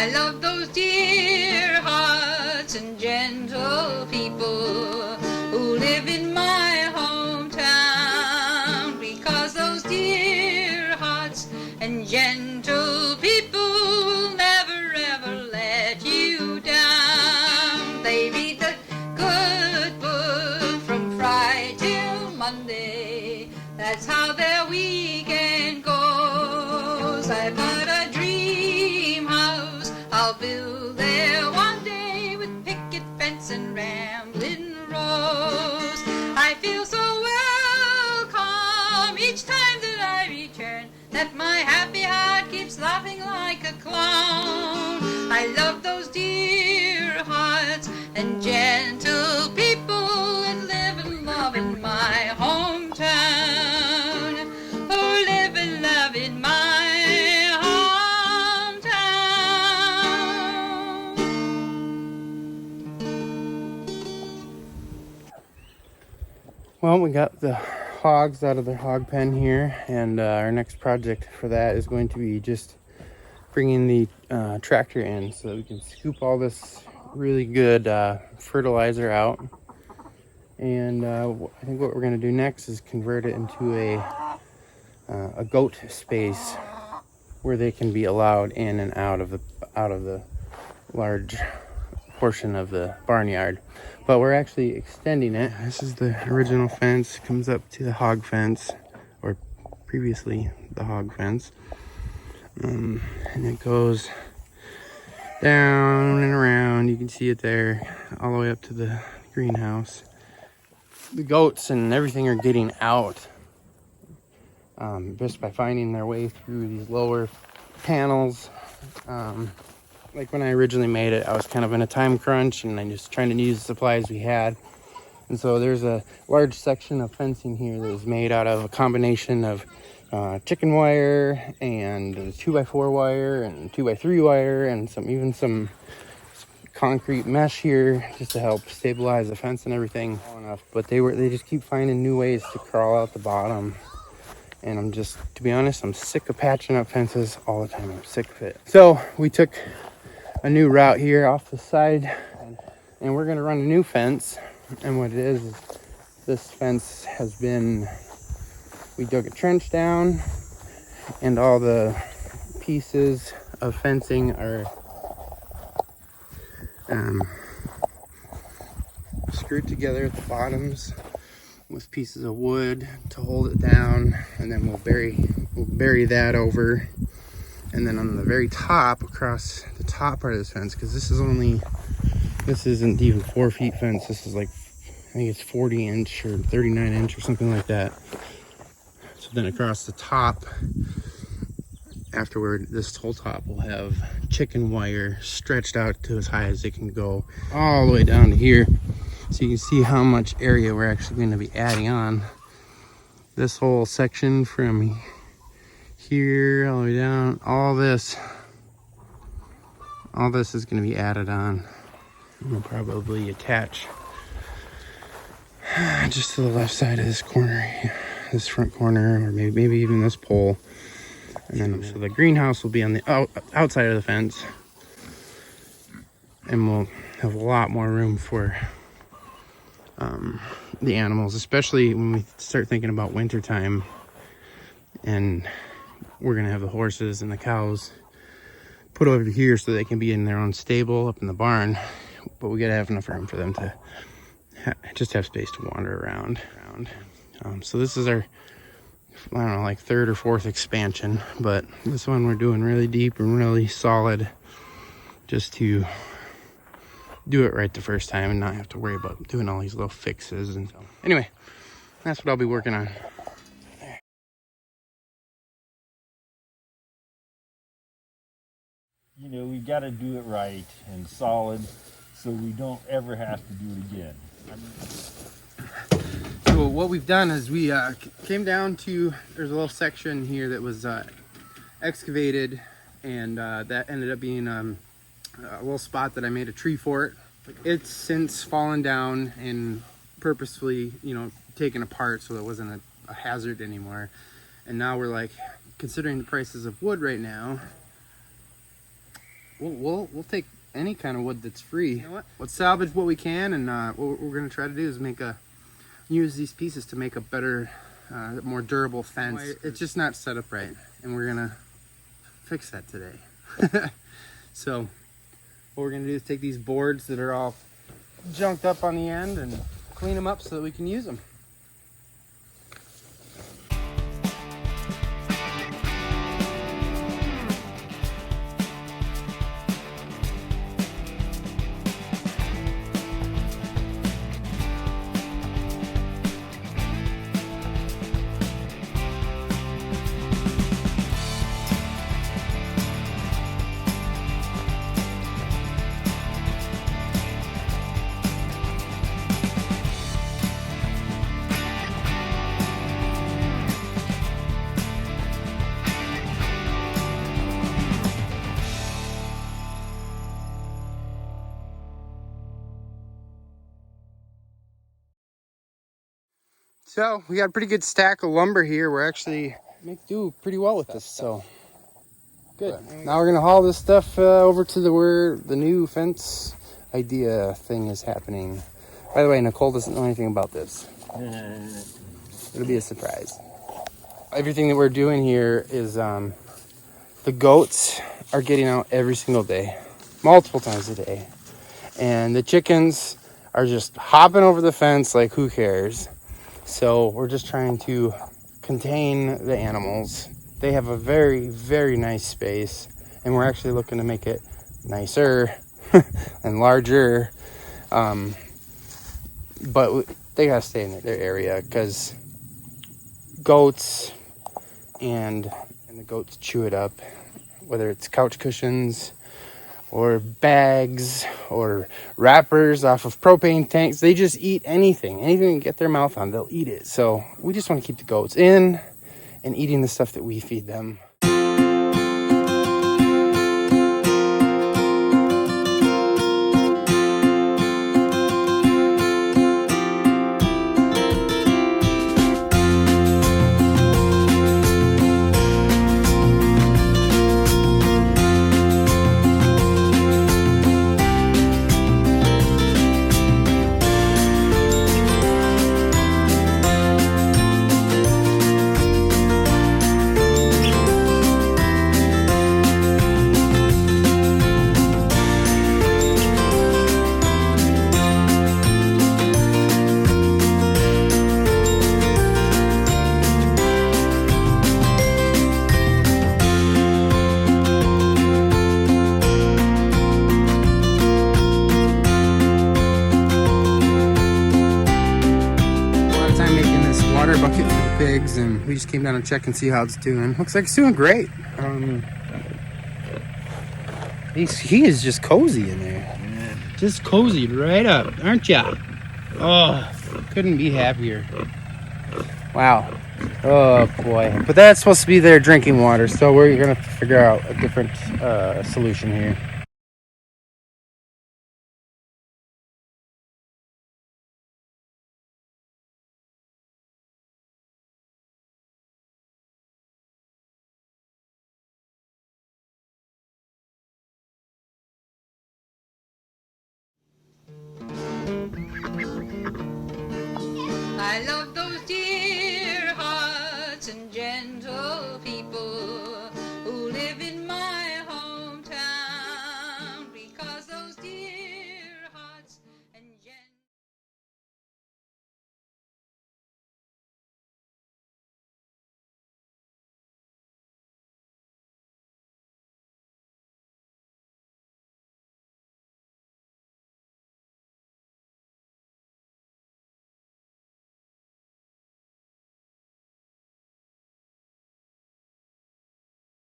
I love those dear hearts and gentle people who live in my hometown, because those dear hearts and gentle people never ever let you down. They read the good book from Friday till Monday. That's how their weekend goes. I've got a dream house I'll build there one day, with picket fence and rambling rose. I feel so welcome each time that I return, that my happy heart keeps laughing like a clown. I love those dear hearts and gentle people that live and love in my hometown. Oh, live and love in my Well, we got the hogs out of their hog pen here, and our next project for that is going to be just bringing the tractor in so that we can scoop all this really good fertilizer out. And I think what we're going to do next is convert it into a goat space where they can be allowed in and out of the large portion of the barnyard. But we're actually extending it. This is the original fence, comes up to the hog fence, or previously the hog fence, and it goes down and around. You can see it there all the way up to the greenhouse. The goats and everything are getting out just by finding their way through these lower panels. Like when I originally made it, I was kind of in a time crunch and I just trying to use the supplies we had. And so there's a large section of fencing here that is made out of a combination of chicken wire and 2x4 wire and 2x3 wire and some concrete mesh here just to help stabilize the fence and everything. But they just keep finding new ways to crawl out the bottom. And to be honest, I'm sick of patching up fences all the time. I'm sick of it. So we took a new route here off the side, and we're gonna run a new fence. And what it is this fence has been, we dug a trench down, and all the pieces of fencing are screwed together at the bottoms with pieces of wood to hold it down, and then we'll bury that over. And then on the very top, across the top part of this fence, because this isn't even 4 feet fence, this is like, I think it's 40 inch or 39 inch or something like that. So then across the top, afterward, this whole top will have chicken wire stretched out to as high as it can go, all the way down to here. So you can see how much area we're actually going to be adding on. This whole section from here all the way down, all this is going to be added on. We'll probably attach just to the left side of this corner, this front corner, or maybe even this pole. And then so the greenhouse will be on the outside of the fence, and we'll have a lot more room for the animals, especially when we start thinking about winter time, and we're gonna have the horses and the cows put over here so they can be in their own stable up in the barn. But we gotta have enough room for them to just have space to wander around. So this is our, I don't know, like 3rd or 4th expansion, but this one we're doing really deep and really solid, just to do it right the first time and not have to worry about doing all these little fixes. And so, anyway, that's what I'll be working on. You know, we got to do it right and solid so we don't ever have to do it again. So what we've done is we came down to, there's a little section here that was excavated, and that ended up being a little spot that I made a tree fort. It's since fallen down and purposefully, taken apart so it wasn't a hazard anymore. And now we're like, considering the prices of wood right now, we'll take any kind of wood that's free. You know what? Let's salvage what we can, and what we're gonna try to do is use these pieces to make a better, more durable fence. It's just not set up right, and we're gonna fix that today. So what we're gonna do is take these boards that are all junked up on the end and clean them up so that we can use them. So we got a pretty good stack of lumber here. We're actually make do pretty well with this, so good. Now we're gonna haul this stuff over to where the new fence idea thing is happening. By the way, Nicole doesn't know anything about this. It'll be a surprise. Everything that we're doing here is the goats are getting out every single day, multiple times a day, and the chickens are just hopping over the fence like who cares. So we're just trying to contain the animals. They have a very, very nice space, and we're actually looking to make it nicer and larger. But they gotta stay in their area because goats and the goats chew it up, whether it's couch cushions or bags or wrappers off of propane tanks. They just eat anything they can get their mouth on, they'll eat it. So we just want to keep the goats in and eating the stuff that we feed them. Water bucket for the pigs, and we just came down to check and see how it's doing. Looks like it's doing great. He is just cozy in there. Yeah. Just cozied right up, aren't ya? Oh, couldn't be happier. Wow. Oh boy. But that's supposed to be their drinking water, so we're gonna figure out a different solution here.